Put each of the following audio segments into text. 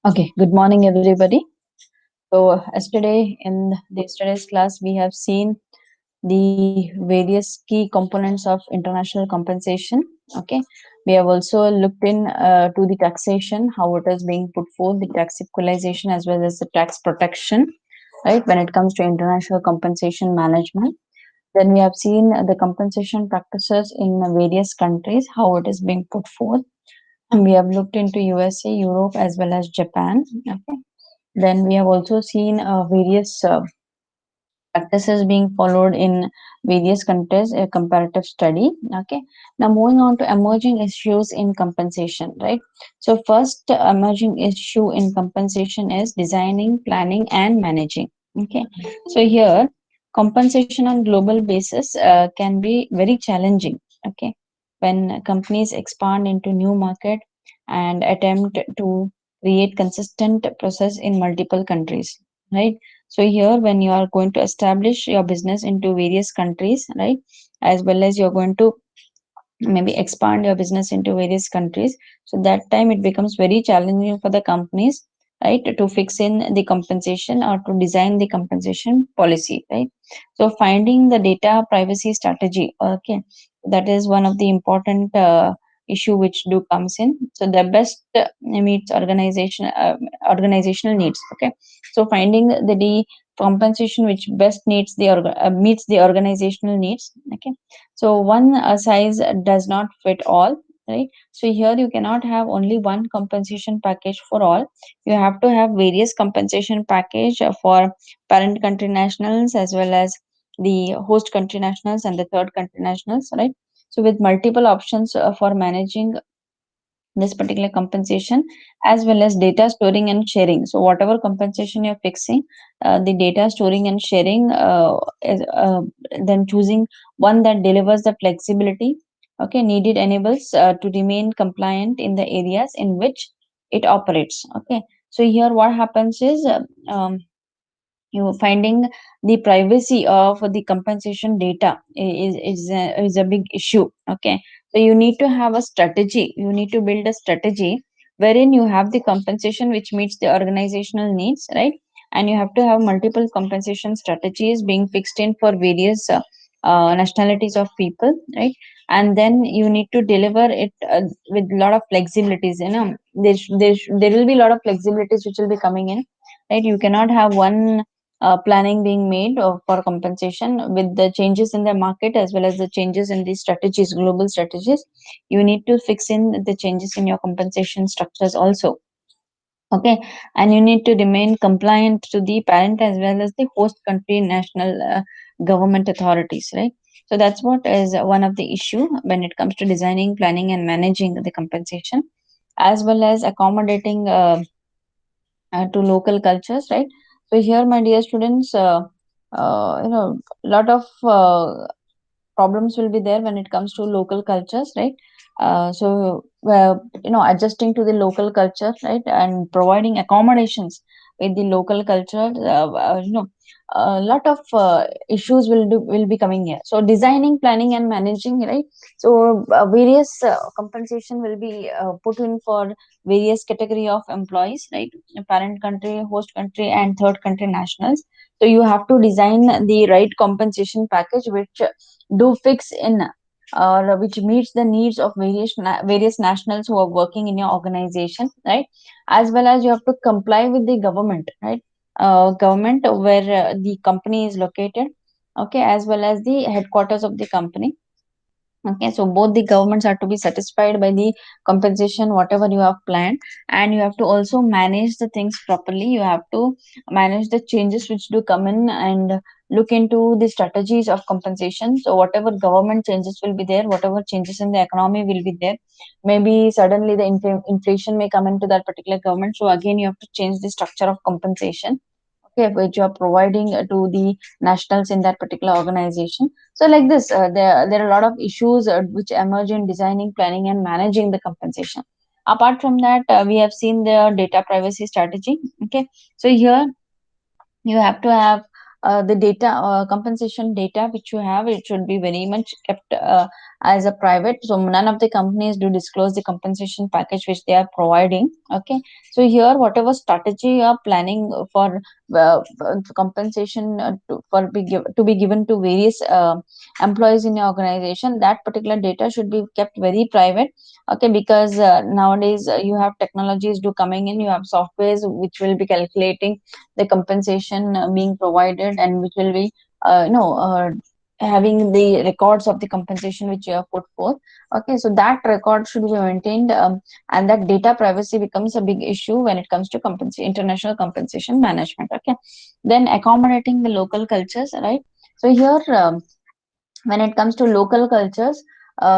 Okay, good morning, everybody. So, yesterday in yesterday's class, we have seen the various key components of international compensation. Okay, we have also looked in to the taxation, how it is being put forth, the tax equalization as well as the tax protection, right? When it comes to international compensation management, then we have seen the compensation practices in various countries, how it is being put forth. And we have looked into USA, Europe, as well as Japan. Okay, then we have also seen various practices being followed in various countries, a comparative study. Okay. Now moving on to emerging issues in compensation, right? So first emerging issue in compensation is designing, planning, and managing. Okay. So here compensation on global basis can be very challenging. Okay. When companies expand into new market and attempt to create consistent process in multiple countries, right? So here, when you are going to establish your business into various countries, right, as well as you're going to maybe expand your business into various countries, so that time it becomes very challenging for the companies, right, to fix in the compensation or to design the compensation policy, right? So finding the data privacy strategy, okay, that is one of the important issue which do comes in. So the best meets organizational needs. Okay, so finding the compensation which best meets the organizational needs. Okay, so one size does not fit all, right? So here you cannot have only one compensation package for all. You have to have various compensation package for parent country nationals as well as the host country nationals and the third country nationals, right? So with multiple options for managing this particular compensation, as well as data storing and sharing. So whatever compensation you're fixing, the data storing and sharing, then choosing one that delivers the flexibility, okay, needed enables to remain compliant in the areas in which it operates. Okay, so here what happens is you finding the privacy of the compensation data is a big issue. Okay, so you need to have a strategy, you need to build a strategy wherein you have the compensation which meets the organizational needs, right? And you have to have multiple compensation strategies being fixed in for various nationalities of people, right? And then you need to deliver it with a lot of flexibilities, you know. There will be a lot of flexibilities which will be coming in, right? You cannot have one planning being made for compensation with the changes in the market as well as the changes in the strategies, global strategies. You need to fix in the changes in your compensation structures also. Okay, and you need to remain compliant to the parent as well as the host country national government authorities, right? So that's what is one of the issue when it comes to designing, planning, and managing the compensation, as well as accommodating to local cultures, right? So here, my dear students, lot of problems will be there when it comes to local cultures, right? Adjusting to the local culture, right, and providing accommodations with the local culture, a lot of issues will be coming here. So designing, planning, and managing, right? So various compensation will be put in for various category of employees, right? Parent country, host country, and third country nationals. So you have to design the right compensation package which do fix in or which meets the needs of various nationals who are working in your organization, right? As well as you have to comply with the government, right? Government where the company is located, okay, as well as the headquarters of the company. Okay, so both the governments are to be satisfied by the compensation whatever you have planned, and you have to also manage the things properly. You have to manage the changes which do come in and look into the strategies of compensation. So whatever government changes will be there, whatever changes in the economy will be there. Maybe suddenly the inflation may come into that particular government. So again, you have to change the structure of compensation, okay, which you are providing to the nationals in that particular organization. So like this, there are a lot of issues which emerge in designing, planning, and managing the compensation. Apart from that, we have seen the data privacy strategy. Okay, so here you have to have the data compensation data which you have, it should be very much kept as a private. So none of the companies do disclose the compensation package which they are providing. Okay, so here whatever strategy you are planning for compensation to be given to various employees in your organization, that particular data should be kept very private. Okay, because nowadays you have technologies do coming in, you have softwares which will be calculating the compensation being provided, and which will be having the records of the compensation which you have put forth. Okay, so that record should be maintained, and that data privacy becomes a big issue when it comes to international compensation management. Okay, then accommodating the local cultures, right? So here, when it comes to local cultures,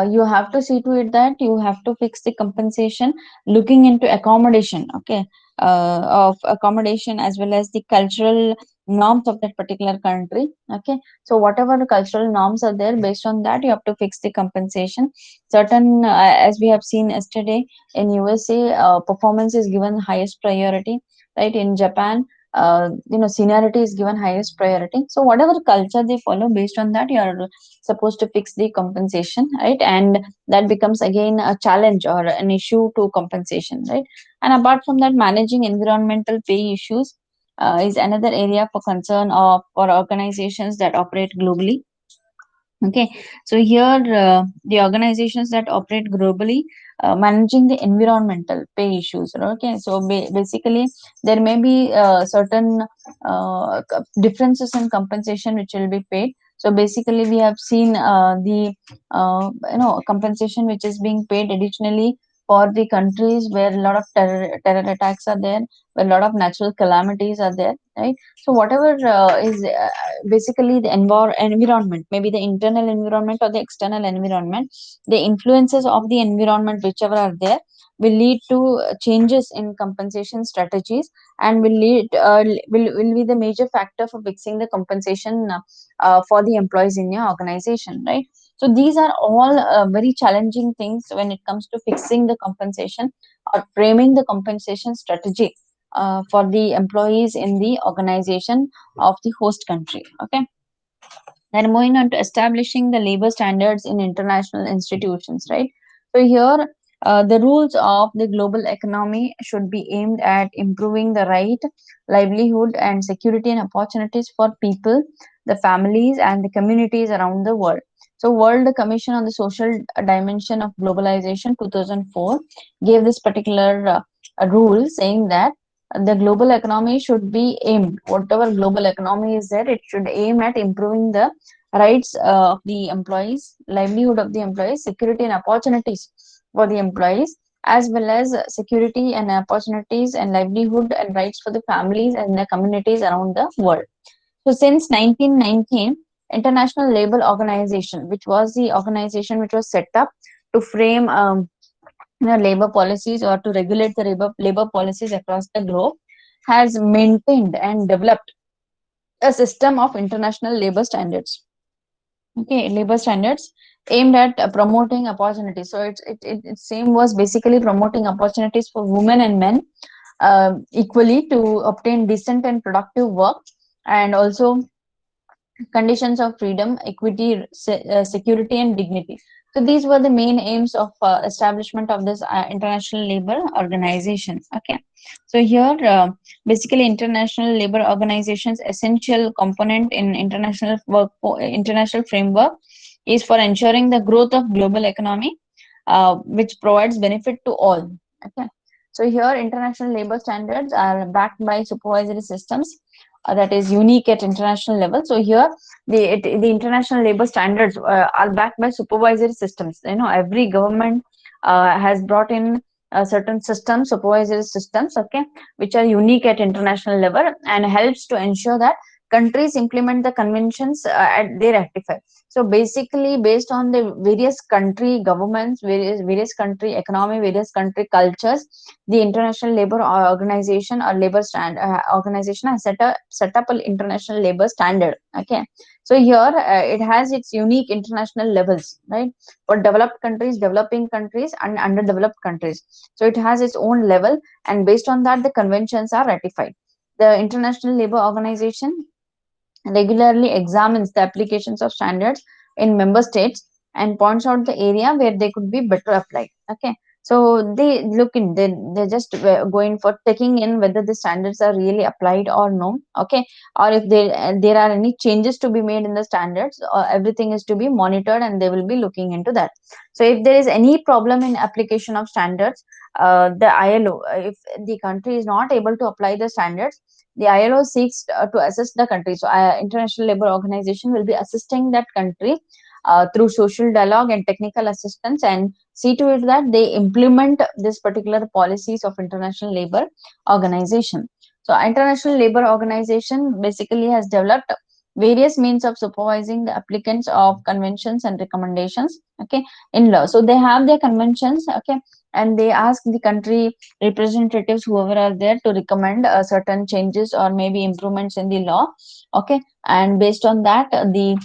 you have to see to it that you have to fix the compensation looking into accommodation. Okay, of accommodation as well as the cultural norms of that particular country. Okay, so whatever the cultural norms are there, based on that you have to fix the compensation. Certain as we have seen yesterday, in USA performance is given highest priority, right? In Japan, seniority is given highest priority. So whatever culture they follow, based on that you are supposed to fix the compensation, right? And that becomes again a challenge or an issue to compensation, right? And apart from that, managing environmental pay issues is another area for concern of for organizations that operate globally. Okay, so here the organizations that operate globally, managing the environmental pay issues. Okay, so basically there may be certain differences in compensation which will be paid. So basically, we have seen the compensation which is being paid additionally for the countries where a lot of terror attacks are there, where a lot of natural calamities are there, right? So whatever is basically the environment, maybe the internal environment or the external environment, the influences of the environment whichever are there will lead to changes in compensation strategies, and will be the major factor for fixing the compensation for the employees in your organization, right? So these are all very challenging things when it comes to fixing the compensation or framing the compensation strategy for the employees in the organization of the host country. Okay, then moving on to establishing the labor standards in international institutions, right? So here, the rules of the global economy should be aimed at improving the right, livelihood, and security and opportunities for people, the families, and the communities around the world. So, World Commission on the Social Dimension of Globalization 2004 gave this particular rule, saying that the global economy should be aimed, whatever global economy is there, it should aim at improving the rights of the employees, livelihood of the employees, security and opportunities for the employees, as well as security and opportunities and livelihood and rights for the families and the communities around the world. So since 1919, International Labour Organization, which was the organization which was set up to frame labor policies or to regulate the labor policies across the globe, has maintained and developed a system of international labor standards. Okay, labor standards aimed at promoting opportunities. So its aim was basically promoting opportunities for women and men equally to obtain decent and productive work, and also conditions of freedom, equity, security, and dignity. So these were the main aims of establishment of this International Labor Organization. Okay, so here basically International Labor Organization's essential component in international framework is for ensuring the growth of global economy, which provides benefit to all. Okay, so here international labor standards are backed by supervisory systems that is unique at international level. So here the international labor standards are backed by supervisory systems. Every government has brought in certain systems, supervisory systems, okay, which are unique at international level and helps to ensure that countries implement the conventions at they rectify. So basically, based on the various country governments, various country economy, various country cultures, the International Labor Organization or labor stand organization has set up an international labor standard. Okay, so here it has its unique international levels, right? For developed countries, developing countries, and underdeveloped countries. So it has its own level, and based on that, the conventions are ratified. The International Labor Organization regularly examines the applications of standards in member states and points out the area where they could be better applied. Okay, so they look in, they just going for taking in whether the standards are really applied or no. Okay, or if there are any changes to be made in the standards, everything is to be monitored and they will be looking into that. So if there is any problem in application of standards, the ILO, if the country is not able to apply the standards, the ILO seeks to assist the country. So International Labour Organization will be assisting that country through social dialogue and technical assistance, and see to it that they implement this particular policies of International Labour Organization. So International Labour Organization basically has developed various means of supervising the applicants of conventions and recommendations, okay, in law. So they have their conventions, okay, and they ask the country representatives, whoever are there, to recommend certain changes or maybe improvements in the law, okay, and based on that, the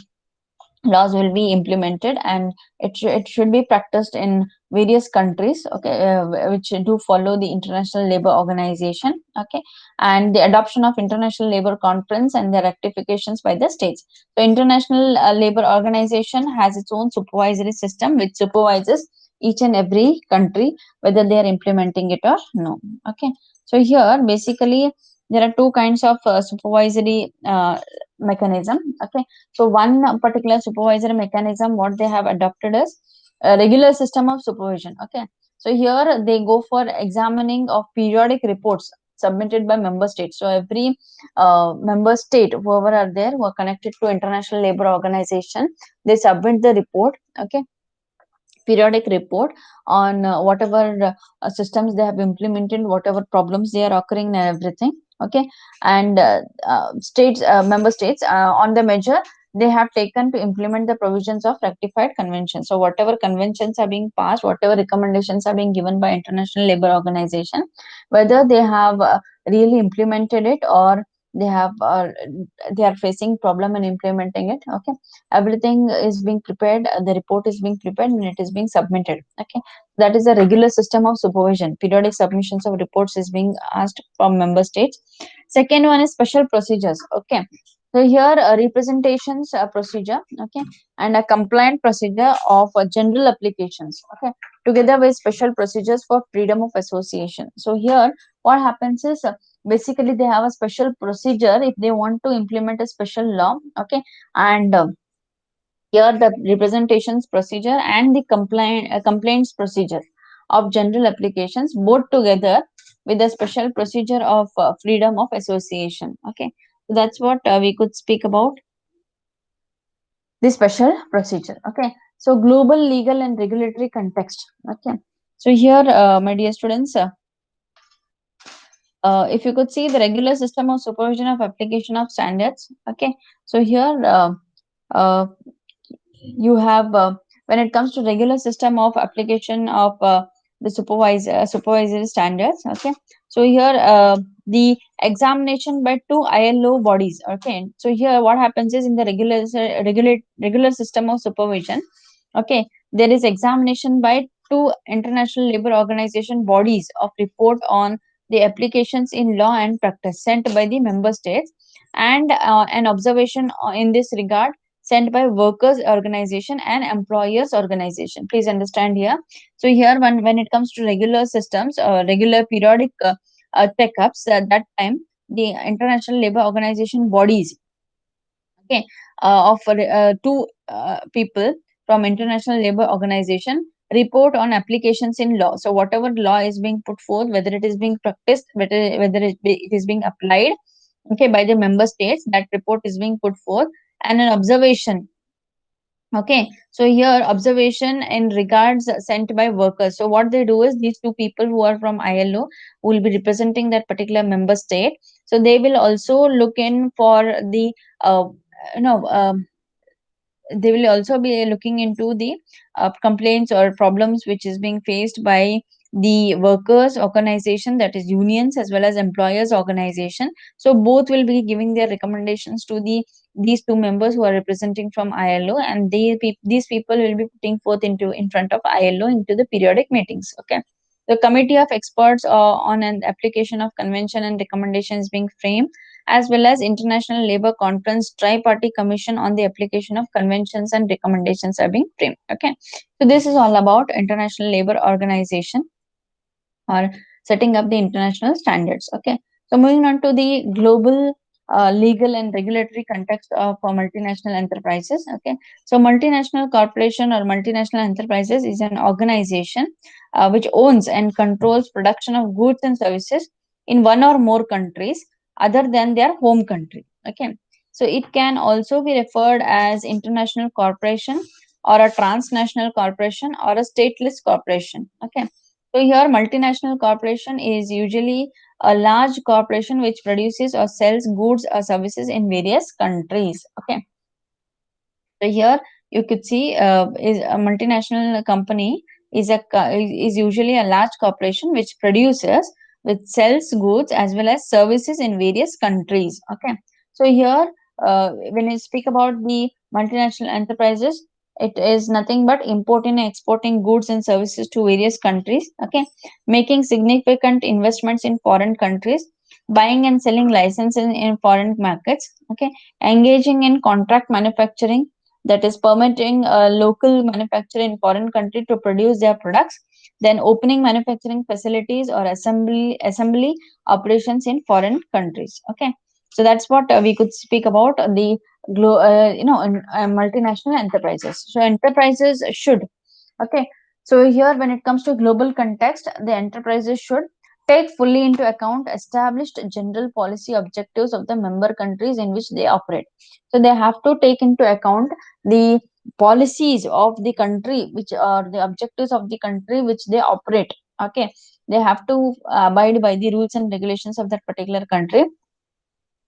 laws will be implemented, and it should be practiced in various countries, okay, which do follow the International Labour Organization, okay, and the adoption of International Labour Conference and the rectifications by the states. So International Labour Organization has its own supervisory system which supervises each and every country whether they are implementing it or no. Okay, so here basically there are two kinds of supervisory mechanism. Okay, so one particular supervisory mechanism, what they have adopted is a regular system of supervision. Okay, so here they go for examining of periodic reports submitted by member states. So every member state, whoever are there who are connected to International Labour Organization, they submit the report. Okay, periodic report on whatever systems they have implemented, whatever problems they are occurring and everything. Okay, and states, member states, on the measure they have taken to implement the provisions of rectified convention. So whatever conventions are being passed, whatever recommendations are being given by International Labour Organization, whether they have really implemented it, or they have they are facing problem in implementing it. Okay, everything is being prepared, the report is being prepared and it is being submitted. Okay, that is a regular system of supervision. Periodic submissions of reports is being asked from member states. Second one is special procedures. Okay, so here representations procedure, okay, and a compliant procedure of general applications, okay, together with special procedures for freedom of association. So here what happens is, basically they have a special procedure if they want to implement a special law. Okay, and here the representations procedure and the complaints procedure of general applications, both together with the special procedure of freedom of association. Okay, so that's what we could speak about the special procedure. Okay, so global legal and regulatory context. Okay, so here my dear students, if you could see the regular system of supervision of application of standards. Okay, so here uh, you have, when it comes to regular system of application of the supervisory standards. Okay, so here the examination by two ILO bodies. Okay, so here what happens is, in the regular system of supervision, okay, there is examination by two International Labour Organization bodies of report on the applications in law and practice sent by the member states, and an observation in this regard sent by workers organization and employers organization. Please understand here. So here, when it comes to regular systems, regular periodic checkups, at that time the International Labour Organization bodies, okay, of two people from International Labour Organization report on applications in law. So whatever law is being put forth, whether it is being practiced, whether it is being applied, okay, by the member states, that report is being put forth, and an observation. Okay, so here observation in regards sent by workers. So what they do is, these two people who are from ILO will be representing that particular member state. So they will also look in for the uh, you know they will also be looking into the complaints or problems which is being faced by the workers organization, that is unions, as well as employers organization. So both will be giving their recommendations to these two members who are representing from ILO, and these people will be putting forth into in front of ILO into the periodic meetings. Okay, the committee of experts on an application of convention and recommendation is being framed as well as International Labour Conference Tri-Party Commission on the Application of Conventions and Recommendations are being framed. Okay, so this is all about International Labour Organization, or setting up the international standards. Okay, so moving on to the global legal and regulatory context of multinational enterprises. Okay, so multinational corporation or multinational enterprises is an organization which owns and controls production of goods and services in one or more countries other than their home country. Okay, so it can also be referred as international corporation or a transnational corporation or a stateless corporation. Okay, so here multinational corporation is usually a large corporation which produces or sells goods or services in various countries. Okay, so here you could see is a multinational company is usually a large corporation which produces, which sells goods as well as services in various countries. Okay, so here when you speak about the multinational enterprises, it is nothing but importing and exporting goods and services to various countries. Okay, making significant investments in foreign countries, buying and selling licenses in foreign markets. Okay, engaging in contract manufacturing, that is permitting a local manufacturer in foreign country to produce their products, then opening manufacturing facilities or assembly operations in foreign countries. Okay, so that's what we could speak about the multinational enterprises. So enterprises should, okay, so here when it comes to global context, the enterprises should take fully into account established general policy objectives of the member countries in which they operate. So they have to take into account the policies of the country, which are the objectives of the country which they operate. Okay, they have to abide by the rules and regulations of that particular country,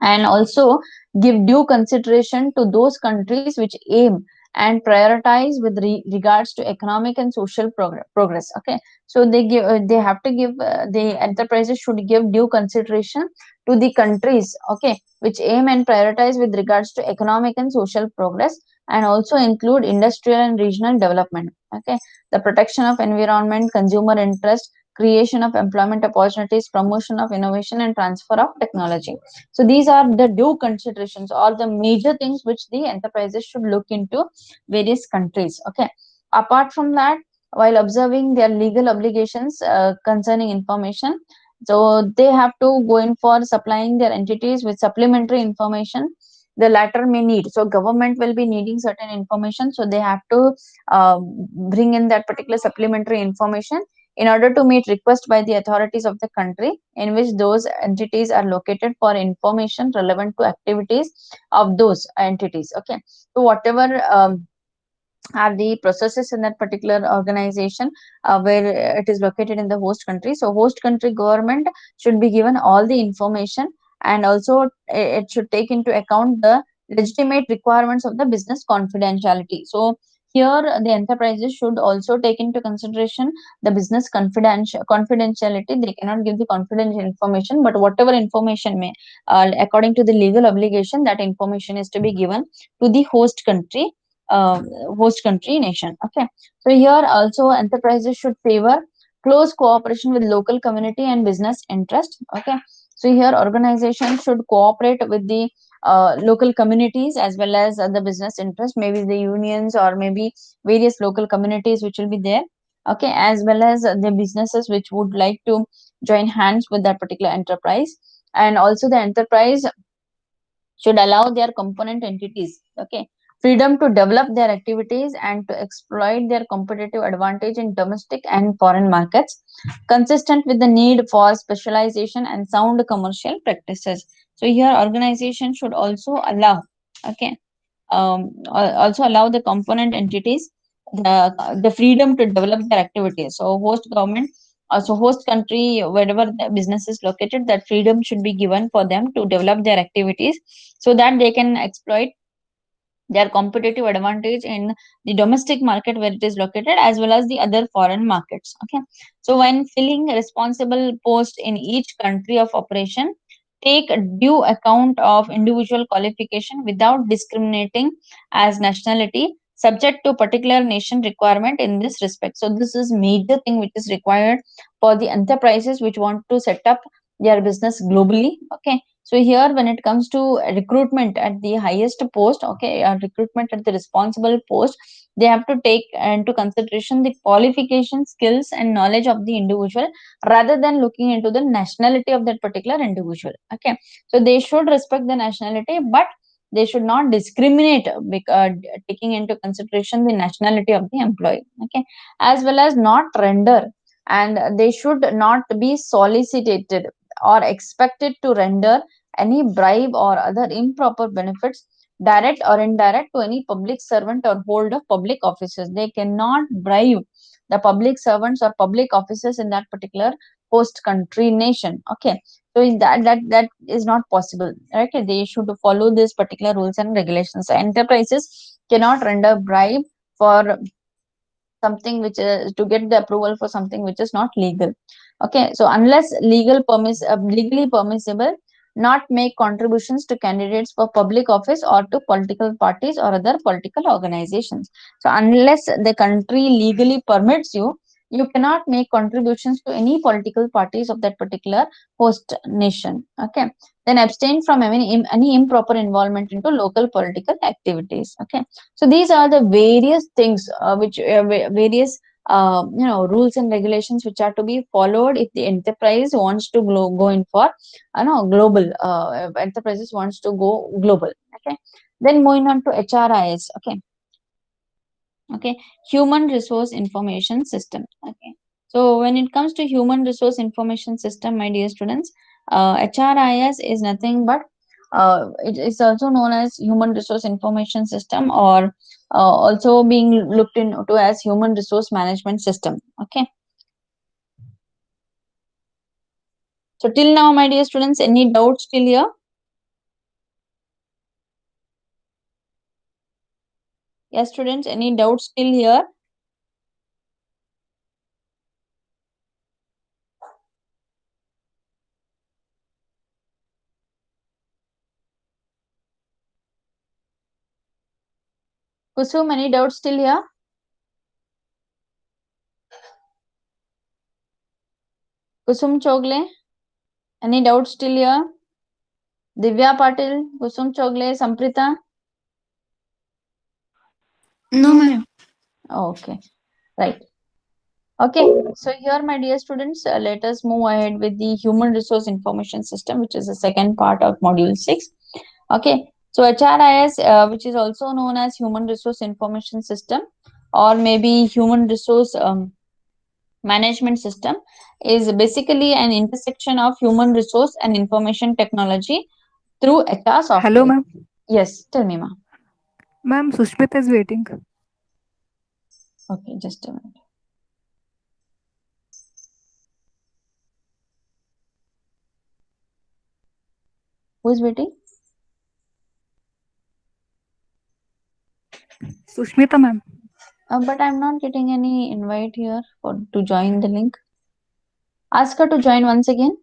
and also give due consideration to those countries which aim and prioritize with regards to economic and social progress. Okay, so they have to give the enterprises should give due consideration to the countries, okay, which aim and prioritize with regards to economic and social progress, and also include industrial and regional development. Okay, the protection of environment, consumer interest, creation of employment opportunities, promotion of innovation, and transfer of technology. So these are the due considerations or the major things which the enterprises should look into various countries. Okay. Apart from that, while observing their legal obligations concerning information, so they have to go in for supplying their entities with supplementary information the latter may need. So government will be needing certain information, so they have to bring in that particular supplementary information in order to meet request by the authorities of the country in which those entities are located for information relevant to activities of those entities. Okay, so whatever are the processes in that particular organization where it is located in the host country, so host country government should be given all the information, and also it should take into account the legitimate requirements of the business confidentiality. So here the enterprises should also take into consideration the business confidentiality. They cannot give the confidential information, but whatever information may according to the legal obligation, that information is to be given to the uh, host country nation. Okay, so here also enterprises should favor close cooperation with local community and business interest. Okay, so here organizations should cooperate with the local communities as well as the business interest, maybe the unions or maybe various local communities which will be there. Okay, as well as the businesses which would like to join hands with that particular enterprise, and also the enterprise should allow their component entities, okay, freedom to develop their activities and to exploit their competitive advantage in domestic and foreign markets, consistent with the need for specialization and sound commercial practices. So here organization should also allow, okay, also allow the component entities the freedom to develop their activities. So host government, so host country, wherever the business is located, that freedom should be given for them to develop their activities so that they can exploit their competitive advantage in the domestic market where it is located as well as the other foreign markets. Okay, so when filling responsible post in each country of operation, take due account of individual qualification without discriminating as nationality, subject to particular nation requirement in this respect. So this is major thing which is required for the enterprises which want to set up their business globally. Okay, So here, when it comes to recruitment at the highest post, okay, recruitment at the responsible post, they have to take into consideration the qualification, skills, and knowledge of the individual rather than looking into the nationality of that particular individual. Okay, so they should respect the nationality, but they should not discriminate taking into consideration the nationality of the employee. Okay, as well as not render, and they should not be solicited or expected to render any bribe or other improper benefits, direct or indirect, to any public servant or hold of public offices. They cannot bribe the public servants or public officers in that particular host country nation. Okay, so that is not possible. Okay, they should follow these particular rules and regulations. So enterprises cannot render bribe for something which is to get the approval for something which is not legal. Okay, so unless legally permissible, not make contributions to candidates for public office or to political parties or other political organizations. So unless the country legally permits you, you cannot make contributions to any political parties of that particular host nation. Okay, then abstain from any improper involvement into local political activities. Okay, so these are the various things which various rules and regulations which are to be followed if the enterprise wants to go in for global enterprises wants to go global. Okay, then moving on to HRIS. Okay, okay, human resource information system. Okay, so when it comes to human resource information system, my dear students, HRIS is nothing but it is also known as human resource information system, or also being looked into as human resource management system. Okay, so till now, my dear students, any doubts till here? Yes, students, any doubts till here? Kusum, any doubts till here? Kusum Chogle, any doubts till here? Divya Patil, Kusum Chogle, Samprita. No, ma'am. Okay, right. Okay, so here, my dear students, let us move ahead with the human resource information system, which is the second part of module 6. Okay, so HRIS, which is also known as human resource information system, or maybe human resource management system, is basically an intersection of human resource and information technology through HR Hello, software. ma'am. Yes, tell me, ma. Ma'am, Sushmita is waiting. Okay, just a minute. Who is waiting? Sushmita, ma'am. But I'm not getting any invite here for to join the link. Ask her to join once again.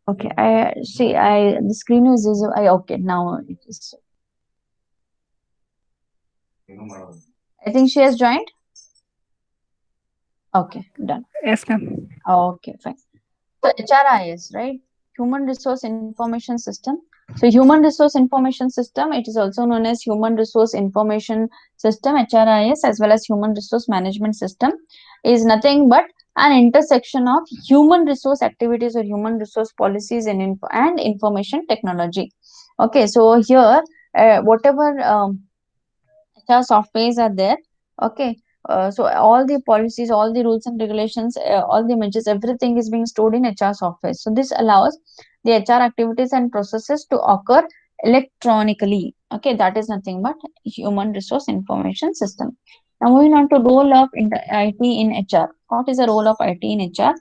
Okay, I see. I the screen is I okay now it is. I think she has joined. Okay, done. Yes, ma'am. Okay, fine. So HRIS, right? Human Resource Information System. So Human Resource Information System, it is also known as Human Resource Information System, HRIS, as well as Human Resource Management System, is nothing but an intersection of human resource activities or human resource policies and information technology. Okay, so here, whatever HR softwares are there. Okay, so all the policies, all the rules and regulations, all the measures, everything is being stored in HR software. So this allows the HR activities and processes to occur electronically. Okay, that is nothing but human resource information system. Now moving on to role of IT in HR. What is the role of IT in HR?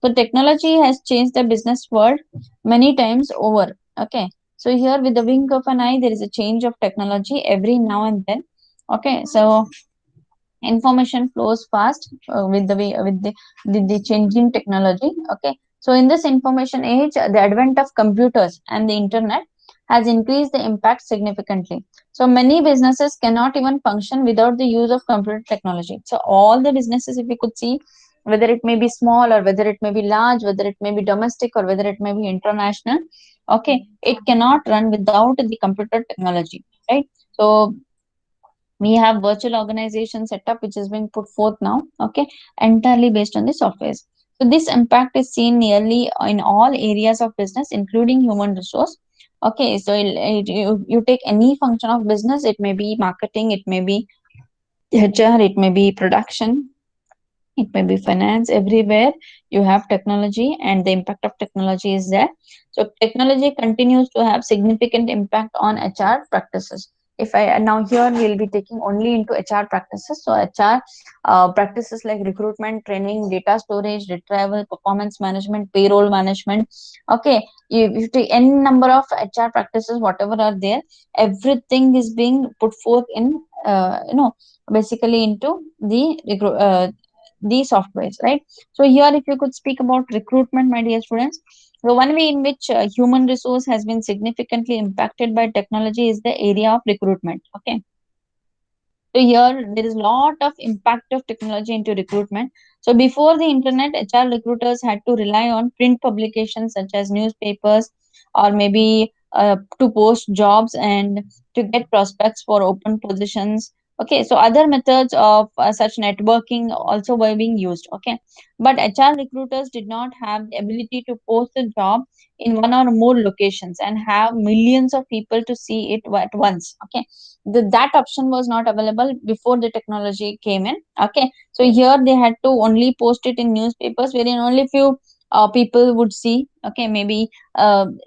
So technology has changed the business world many times over. Okay, so here with the wink of an eye, there is a change of technology every now and then. Okay, so information flows fast with the changing technology. Okay, So in this information age, the advent of computers and the internet has increased the impact significantly. So many businesses cannot even function without the use of computer technology. So all the businesses, if we could see, whether it may be small or whether it may be large, whether it may be domestic or whether it may be international, okay, it cannot run without the computer technology, right? So we have virtual organization setup which is being put forth now, okay, entirely based on the softwares. So this impact is seen nearly in all areas of business including human resource. Okay, so you take any function of business, it may be marketing, it may be HR, it may be production, it may be finance. Everywhere you have technology and the impact of technology is there. So technology continues to have significant impact on HR practices. If I now here we'll be taking only into HR practices. So HR practices like recruitment, training, data storage, retrieval, performance management, payroll management. Okay, you take any number of HR practices, whatever are there, everything is being put forth in basically into the softwares, right? So here, if you could speak about recruitment, my dear students, the one way in which human resource has been significantly impacted by technology is the area of recruitment. Okay, so here there is a lot of impact of technology into recruitment. So before the internet, HR recruiters had to rely on print publications such as newspapers or maybe to post jobs and to get prospects for open positions. Okay, so other methods of such networking also were being used. Okay, but HR recruiters did not have the ability to post a job in one or more locations and have millions of people to see it at once. Okay, that option was not available before the technology came in. Okay, so here they had to only post it in newspapers wherein only few people would see. Okay, maybe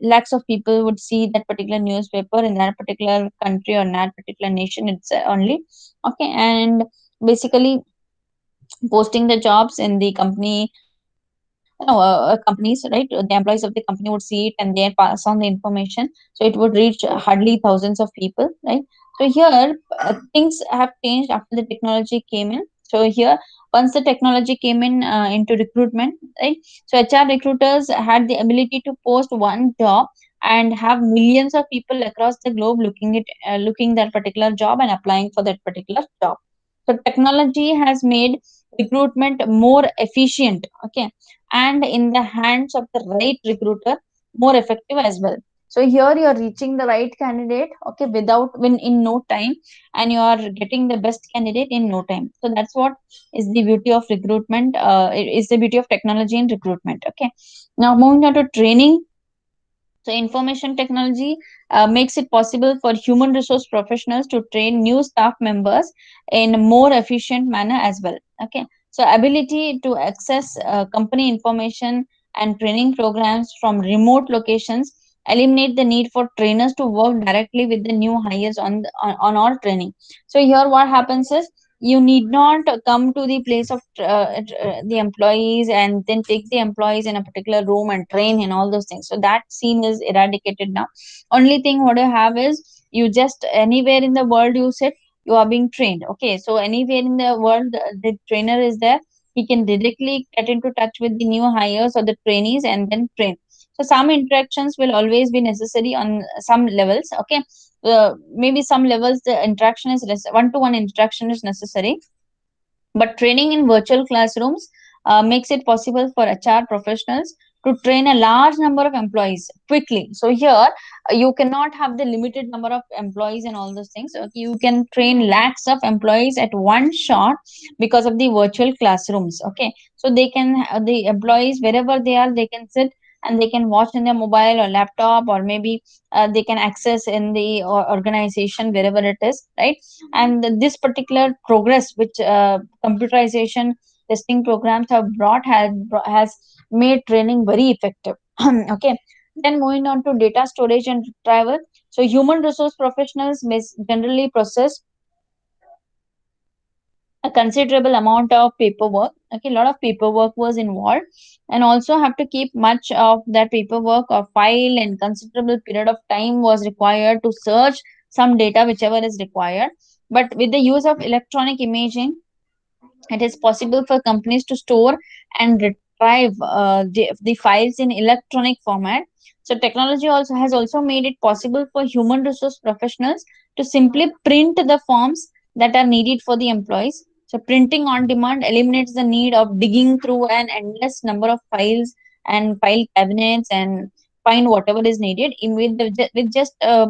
lakhs of people would see that particular newspaper in that particular country or in that particular nation, it's only. Okay, and basically posting the jobs in the company, companies, right? The employees of the company would see it and they pass on the information. So it would reach hardly thousands of people, right? So here, things have changed after the technology came in. So here, once the technology came in into recruitment, right? So HR recruiters had the ability to post one job and have millions of people across the globe looking that particular job and applying for that particular job. So technology has made recruitment more efficient, okay, and in the hands of the right recruiter, more effective as well. So here you are reaching the right candidate, okay, without when in no time, and you are getting the best candidate in no time. So that's what is the beauty of recruitment. Is the beauty of technology in recruitment. Okay, now moving on to training. So information technology makes it possible for human resource professionals to train new staff members in a more efficient manner as well. Okay. So ability to access company information and training programs from remote locations eliminate the need for trainers to work directly with the new hires on all training. So here what happens is you need not come to the place of the employees and then take the employees in a particular room and train and all those things. So that scene is eradicated now. Only thing what you have is you just anywhere in the world you sit, you are being trained. Okay, so anywhere in the world the trainer is there, he can directly get into touch with the new hires or the trainees and then train. So some interactions will always be necessary on some levels. Okay, maybe some levels the interaction is one to one interaction is necessary, but training in virtual classrooms makes it possible for HR professionals to train a large number of employees quickly. So here you cannot have the limited number of employees and all those things. Okay, you can train lakhs of employees at one shot because of the virtual classrooms. Okay, so they can the employees wherever they are, they can sit and they can watch in their mobile or laptop, or maybe they can access in the organization wherever it is, right? And this particular progress which computerization testing programs have brought has made training very effective. Okay, then moving on to data storage and retrieval. So human resource professionals may generally process a considerable amount of paperwork. Okay, a lot of paperwork was involved, and also have to keep much of that paperwork or file, and considerable period of time was required to search some data whichever is required. But with the use of electronic imaging, it is possible for companies to store and retrieve retrieve the files in electronic format. So technology also has also made it possible for human resource professionals to simply print the forms that are needed for the employees. So printing on demand eliminates the need of digging through an endless number of files and file cabinets and find whatever is needed. With just a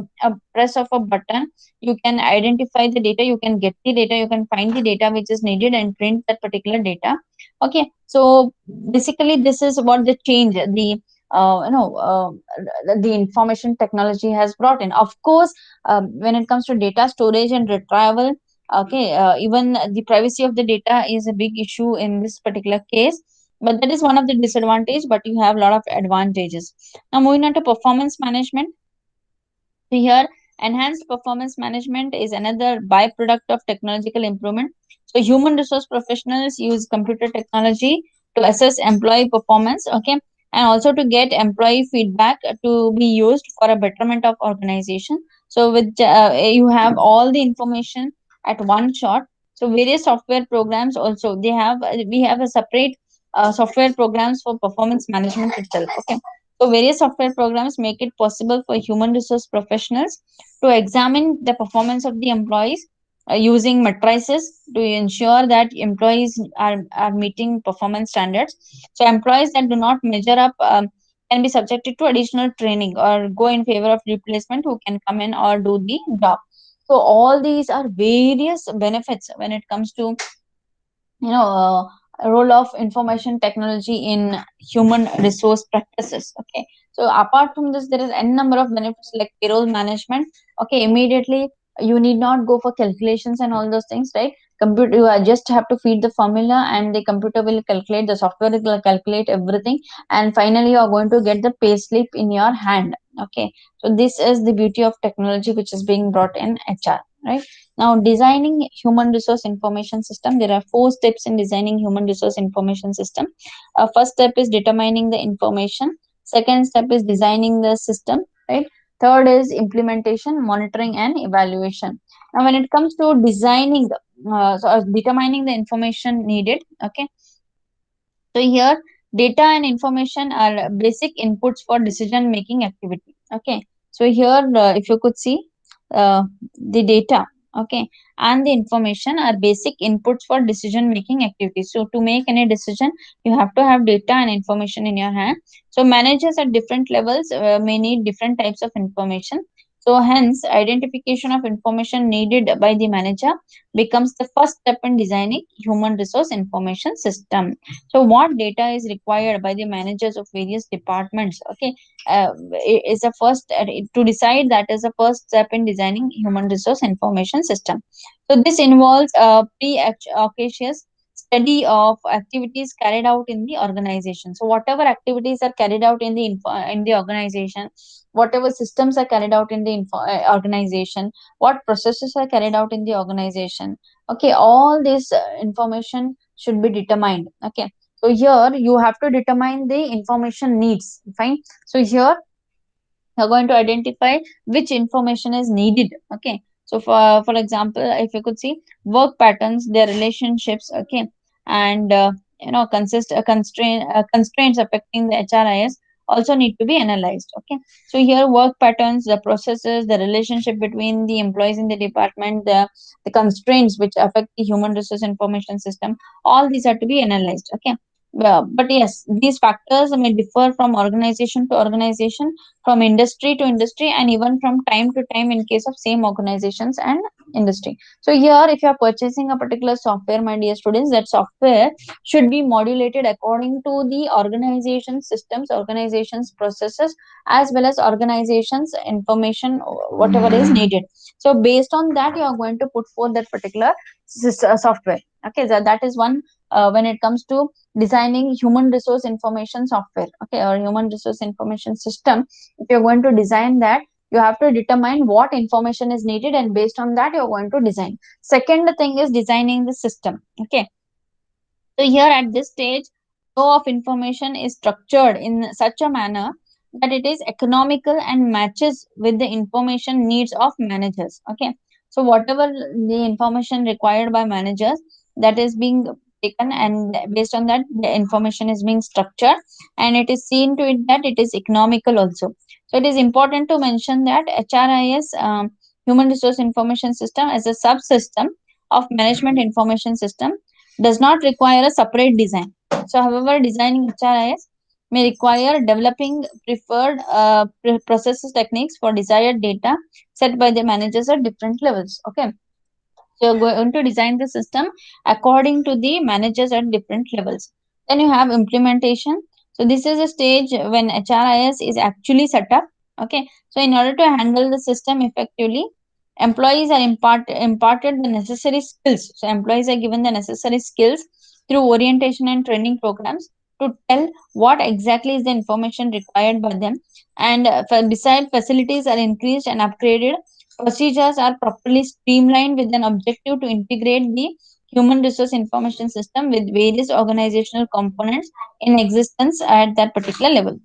press of a button, you can identify the data, you can get the data, you can find the data which is needed and print that particular data. Okay, so basically this is what the change the the information technology has brought in. Of course, when it comes to data storage and retrieval, okay, even the privacy of the data is a big issue in this particular case, but that is one of the disadvantage, but you have a lot of advantages. Now moving on to performance management. So here, enhanced performance management is another byproduct of technological improvement. So human resource professionals use computer technology to assess employee performance, okay, and also to get employee feedback to be used for a betterment of organization. So with you have all the information at one shot. So various software programs also, they have we have a separate software programs for performance management itself. Okay, so various software programs make it possible for human resource professionals to examine the performance of the employees using matrices to ensure that employees are meeting performance standards. So employees that do not measure up can be subjected to additional training or go in favor of replacement who can come in or do the job. So all these are various benefits when it comes to role of information technology in human resource practices. Okay, so apart from this, there is n number of benefits like payroll management. Okay, immediately you need not go for calculations and all those things, right? Computer, you just have to feed the formula and the computer will calculate, the software will calculate everything, and finally you are going to get the pay slip in your hand. Okay, so this is the beauty of technology which is being brought in HR, right? Now, designing human resource information system, there are four steps in designing human resource information system. First step is determining the information. Second step is designing the system, right? Third is implementation, monitoring, and evaluation. Now, when it comes to designing, determining the information needed, okay. So here, data and information are basic inputs for decision making activity. Okay. So here, if you could see, the data, okay, and the information are basic inputs for decision making activities. So to make any decision, you have to have data and information in your hand. So managers at different levels may need different types of information. So hence, identification of information needed by the manager becomes the first step in designing human resource information system. So what data is required by the managers of various departments, okay, is the first to decide, that is the first step in designing human resource information system. So this involves a pre-occasionous study of activities carried out in the organization. So whatever activities are carried out in the in the organization, whatever systems are carried out in the organization, what processes are carried out in the organization, okay, all this information should be determined. Okay, so here you have to determine the information needs. Fine. So here you're going to identify which information is needed. Okay. So for example, if you could see work patterns, their relationships, okay, and constraints affecting the HRIS also need to be analyzed. Okay. So here work patterns, the processes, the relationship between the employees in the department, the constraints which affect the human resource information system, all these are to be analyzed. Okay. Well, but yes, these factors may differ from organization to organization, from industry to industry, and even from time to time in case of same organizations and industry. So here, if you are purchasing a particular software, my dear students, that software should be modulated according to the organization systems, organizations processes, as well as organizations information, whatever is needed. So based on that, you are going to put forth that particular software. Okay, that is one when it comes to designing human resource information software, okay, or human resource information system. If you're going to design that, you have to determine what information is needed, and based on that you're going to design. Second thing is designing the system. Okay, so here at this stage, flow of information is structured in such a manner that it is economical and matches with the information needs of managers. Okay, so whatever the information required by managers, that is being taken, and based on that the information is being structured, and it is seen to it that it is economical also. So it is important to mention that HRIS, human resource information system, as a subsystem of management information system, does not require a separate design. So however, designing HRIS may require developing preferred processes techniques for desired data set by the managers at different levels. Okay, so you're going to design the system according to the managers at different levels. Then you have implementation. So this is a stage when HRIS is actually set up. Okay. So in order to handle the system effectively, employees are imparted the necessary skills. So employees are given the necessary skills through orientation and training programs to tell what exactly is the information required by them. And beside, facilities are increased and upgraded. Procedures are properly streamlined with an objective to integrate the human resource information system with various organizational components in existence at that particular level.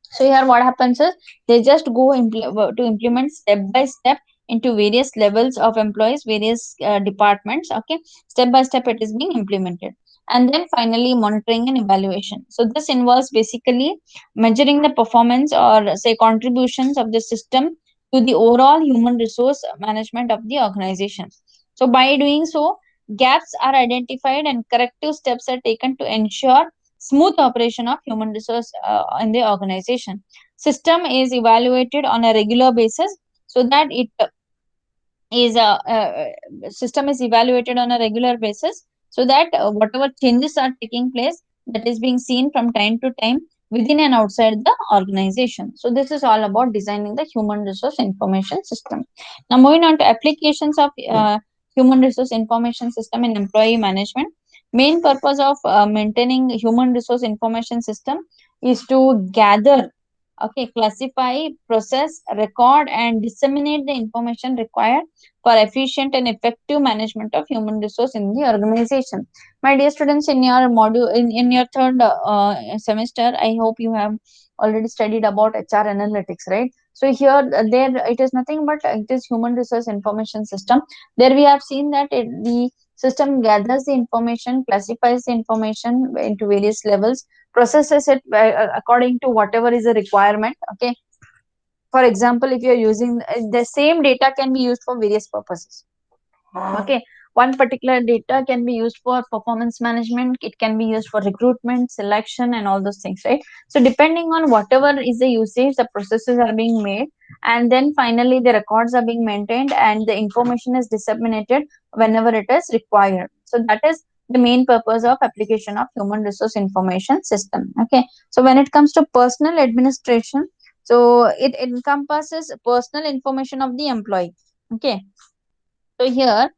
So here what happens is they just to implement step by step into various levels of employees, various departments. Okay, step by step it is being implemented. And then finally monitoring and evaluation. So this involves basically measuring the performance or say contributions of the system to the overall human resource management of the organization. So by doing so, gaps are identified and corrective steps are taken to ensure smooth operation of human resource in the organization. System is evaluated on a regular basis so that it is system is evaluated on a regular basis so that whatever changes are taking place, that is being seen from time to time within and outside the organization. So this is all about designing the human resource information system. Now moving on to applications of human resource information system in employee management. Main purpose of maintaining human resource information system is to gather, okay, classify, process, record and disseminate the information required for efficient and effective management of human resource in the organization. My dear students, in your module, in your third semester, I hope you have already studied about HR analytics, right? So here, there it is nothing but it is human resource information system. There we have seen that the system gathers the information, classifies the information into various levels, processes it according to whatever is the requirement. Okay, for example, if you're using the same data can be used for various purposes. Okay, one particular data can be used for performance management, it can be used for recruitment, selection and all those things, right? So depending on whatever is the usage, the processes are being made, and then finally the records are being maintained and the information is disseminated whenever it is required. So that is the main purpose of application of human resource information system. Okay, so when it comes to personal administration, so it encompasses personal information of the employee. Okay, so here,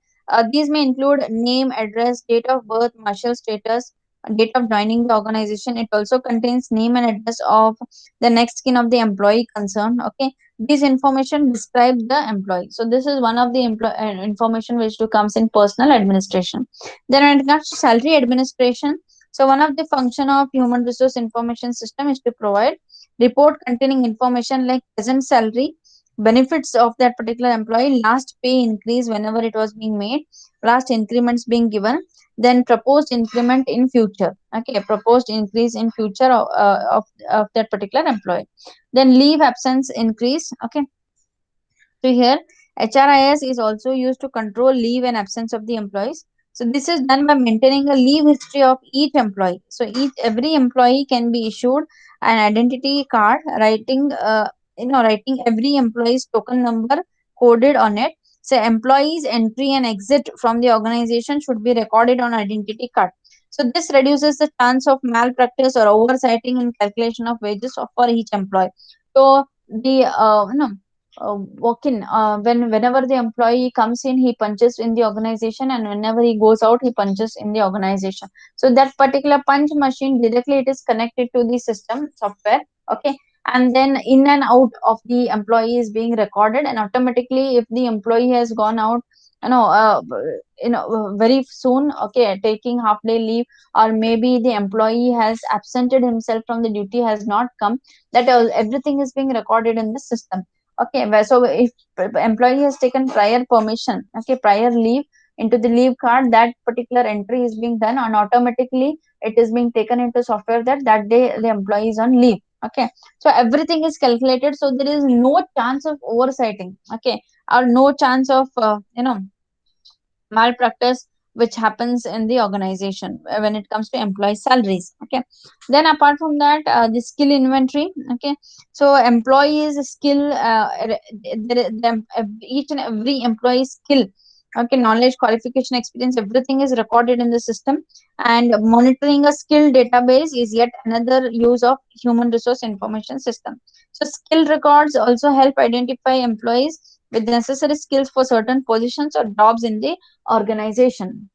these may include name, address, date of birth, marital status, date of joining the organization. It also contains name and address of the next kin of the employee concerned. Okay, this information describes the employee. So this is one of the information which comes in personal administration. Then when it comes to salary administration, so one of the function of human resource information system is to provide report containing information like present salary, benefits of that particular employee, last pay increase whenever it was being made, last increments being given, then proposed increment in future. Okay, proposed increase in future of that particular employee, then leave absence increase. Okay, so here, HRIS is also used to control leave and absence of the employees. So this is done by maintaining a leave history of each employee. So every employee can be issued an identity card, writing every employee's token number coded on it. So employees entry and exit from the organization should be recorded on identity card. So this reduces the chance of malpractice or oversighting in calculation of wages for each employee. So the walk in whenever the employee comes in, he punches in the organization, and whenever he goes out, he punches in the organization. So that particular punch machine directly it is connected to the system software. Okay, and then in and out of the employee is being recorded, and automatically if the employee has gone out, you know uh, very soon, okay, taking half day leave, or maybe the employee has absented himself from the duty, has not come, that everything is being recorded in the system. Okay, so if employee has taken prior permission, okay, prior leave into the leave card, that particular entry is being done, and automatically it is being taken into software that that day the employee is on leave. Okay, so everything is calculated, so there is no chance of oversighting, okay, or no chance of malpractice which happens in the organization when it comes to employee salaries. Okay, then apart from that, the skill inventory. Okay, so employees skill, each and every employee skill, okay, knowledge, qualification, experience, everything is recorded in the system. And monitoring a skill database is yet another use of human resource information system. So skill records also help identify employees with necessary skills for certain positions or jobs in the organization.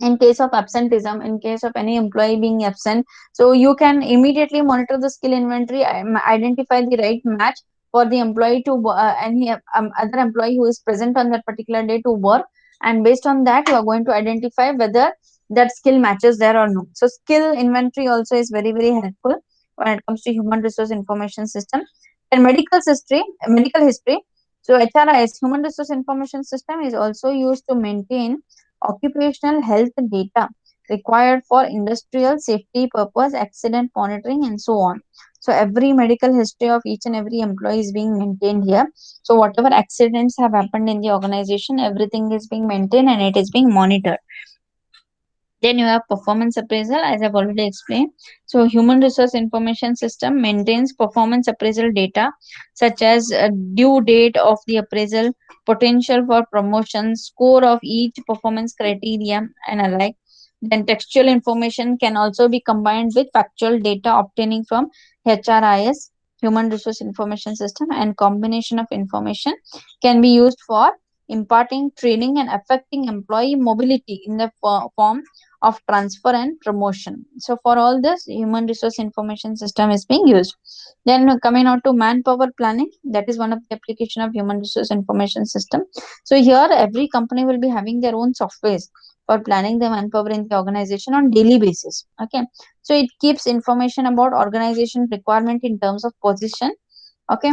In case of absenteeism, in case of any employee being absent, so you can immediately monitor the skill inventory, identify the right match for the employee to any other employee who is present on that particular day to work, and based on that you are going to identify whether that skill matches there or no. So skill inventory also is very very helpful when it comes to human resource information system. And medical history. So HRIS, human resource information system, is also used to maintain occupational health data required for industrial safety purpose, accident monitoring, and so on. So every medical history of each and every employee is being maintained here. So whatever accidents have happened in the organization, everything is being maintained and it is being monitored. Then you have performance appraisal, as I've already explained. So human resource information system maintains performance appraisal data such as due date of the appraisal, potential for promotion, score of each performance criteria, and alike. Then textual information can also be combined with factual data obtaining from HRIS, human resource information system, and combination of information can be used for imparting training and affecting employee mobility in the form of transfer and promotion. So for all this, human resource information system is being used. Then coming on to manpower planning, that is one of the application of human resource information system. So here every company will be having their own softwares for planning the manpower in the organization on daily basis. Okay, so it keeps information about organization requirement in terms of position. Okay,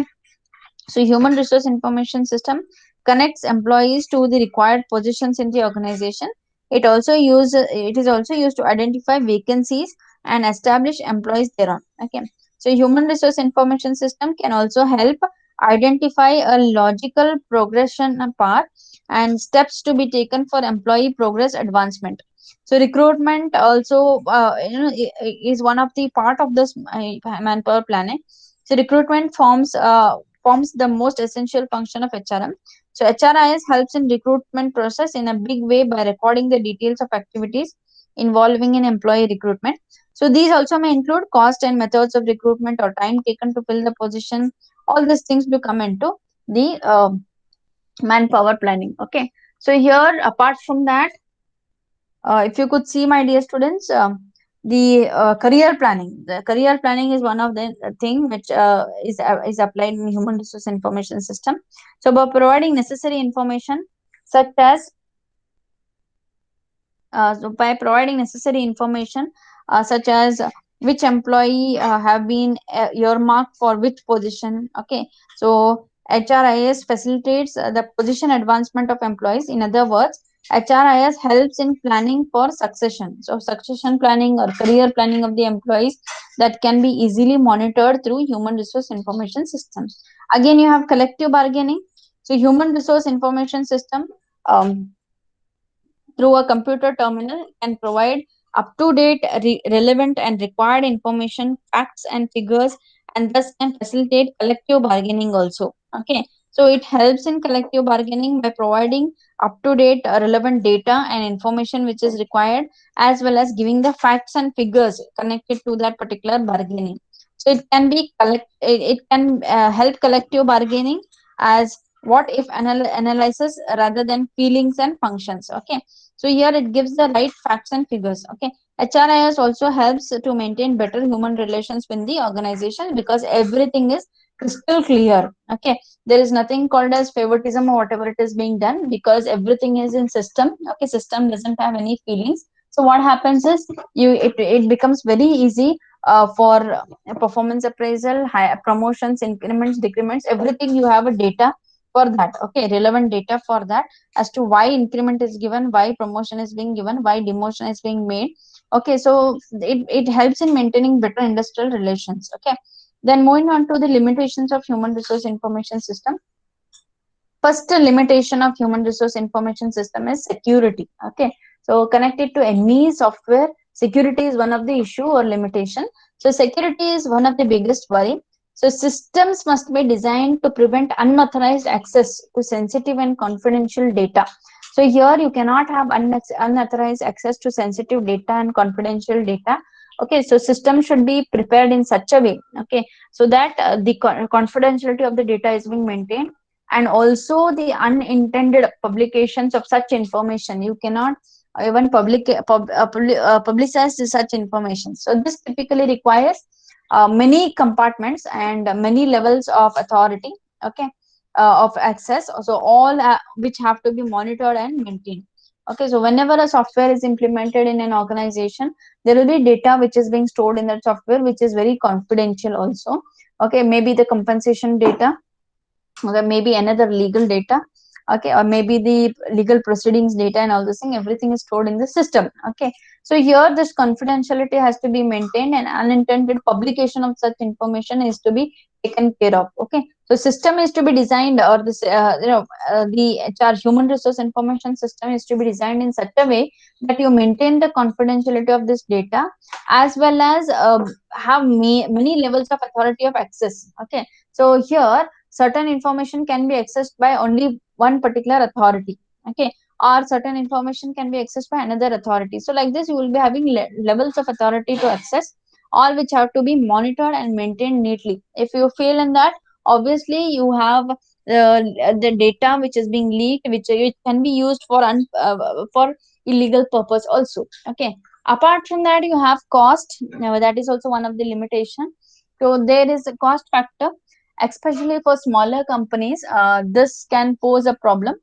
so human resource information system connects employees to the required positions in the organization. It is also used to identify vacancies and establish employees thereon. Okay. So human resource information system can also help identify a logical progression path and steps to be taken for employee progress advancement. So recruitment also is one of the part of this manpower planning. So recruitment forms the most essential function of HRM. So HRIS helps in recruitment process in a big way by recording the details of activities involving in employee recruitment. So these also may include cost and methods of recruitment or time taken to fill the position. All these things do come into the manpower planning. Okay. So here, apart from that, if you could see, my dear students, the career planning is one of the thing which is applied in human resource information system. So by providing necessary information such as such as which employee have been earmarked for which position. Okay, so HRIS facilitates the position advancement of employees. In other words, HRIS helps in planning for succession. So succession planning or career planning of the employees that can be easily monitored through human resource information systems. Again, you have collective bargaining. So human resource information system um, through a computer terminal can provide up to date, relevant, and required information, facts, and figures, and thus can facilitate collective bargaining also. Okay, so it helps in collective bargaining by providing up to date, relevant data and information which is required, as well as giving the facts and figures connected to that particular bargaining. So it can help collective bargaining as what if analysis rather than feelings and functions. Okay, so here it gives the right facts and figures. Okay. HRIS also helps to maintain better human relations with the organization because everything is crystal clear. Okay. There is nothing called as favoritism or whatever it is being done because everything is in system. Okay. System doesn't have any feelings. So what happens is it becomes very easy for performance appraisal, high promotions, increments, decrements, everything you have a data for that. Okay, relevant data for that, as to why increment is given, why promotion is being given, why demotion is being made. Okay, so it helps in maintaining better industrial relations. Okay, then moving on to the limitations of human resource information system. First limitation of human resource information system is security. Okay, so connected to any software, security is one of the issue or limitation. So security is one of the biggest worry. So systems must be designed to prevent unauthorized access to sensitive and confidential data. So here you cannot have unauthorized access to sensitive data and confidential data. Okay, so system should be prepared in such a way, okay, so that the confidentiality of the data is being maintained, and also the unintended publications of such information. You cannot even publicize such information. So this typically requires many compartments and many levels of authority. Okay, of access, so all which have to be monitored and maintained. Okay, so whenever a software is implemented in an organization, there will be data which is being stored in that software, which is very confidential also. Okay, maybe the compensation data, okay, maybe another legal data, okay, or maybe the legal proceedings data, and all this thing, everything is stored in the system. Okay, so here this confidentiality has to be maintained, and unintended publication of such information is to be taken care of. Okay, so system is to be designed, or this the HR, human resource information system, is to be designed in such a way that you maintain the confidentiality of this data, as well as have many levels of authority of access. Okay, so here certain information can be accessed by only one particular authority. Okay, or certain information can be accessed by another authority. So like this, you will be having levels of authority to access, all which have to be monitored and maintained neatly. If you fail in that, obviously you have the data which is being leaked, which can be used for for illegal purpose also. Okay, apart from that, you have cost. Now, that is also one of the limitation. So there is a cost factor, especially for smaller companies. This can pose a problem.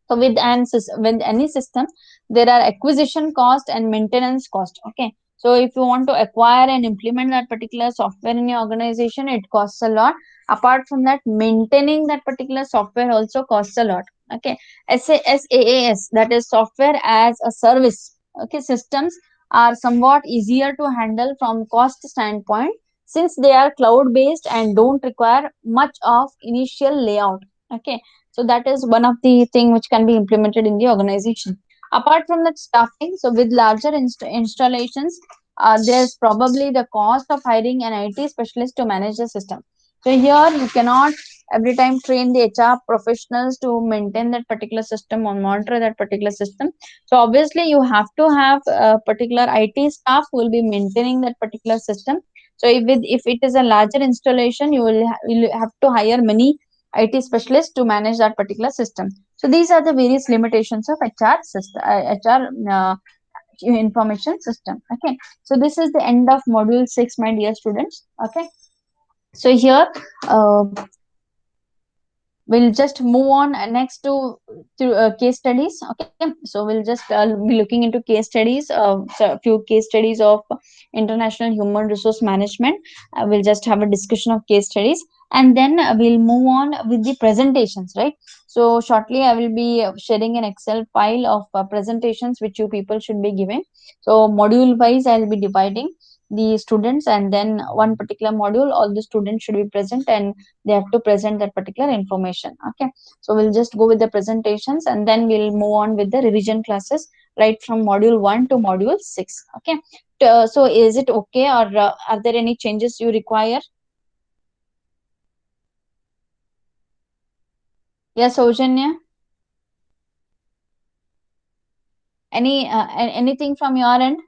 So with any system, there are acquisition cost and maintenance cost. Okay, so if you want to acquire and implement that particular software in your organization, it costs a lot. Apart from that, maintaining that particular software also costs a lot. Okay, SaaS, that is software as a service. Okay, systems are somewhat easier to handle from cost standpoint, since they are cloud based and don't require much of initial layout. Okay, so that is one of the thing which can be implemented in the organization. Apart from that, staffing. So with larger installations, there's probably the cost of hiring an IT specialist to manage the system. So here you cannot every time train the HR professionals to maintain that particular system or monitor that particular system. So obviously you have to have a particular IT staff who will be maintaining that particular system. So if it is a larger installation, you'll have to hire many IT specialists to manage that particular system. So these are the various limitations of HR system, HR information system. Okay, so this is the end of module 6, my dear students. Okay, so here uh, we'll just move on next to case studies. Okay, so we'll just be looking into case studies, so a few case studies of international human resource management. We'll just have a discussion of case studies, and then we'll move on with the presentations, right? So shortly I will be sharing an Excel file of presentations which you people should be giving. So module wise I'll be dividing the students, and then one particular module all the students should be present, and they have to present that particular information. Okay, so we'll just go with the presentations, and then we'll move on with the revision classes, right from module 1 to module 6. Okay, so is it okay, or are there any changes you require? Yes, Saujanya, anything from your end?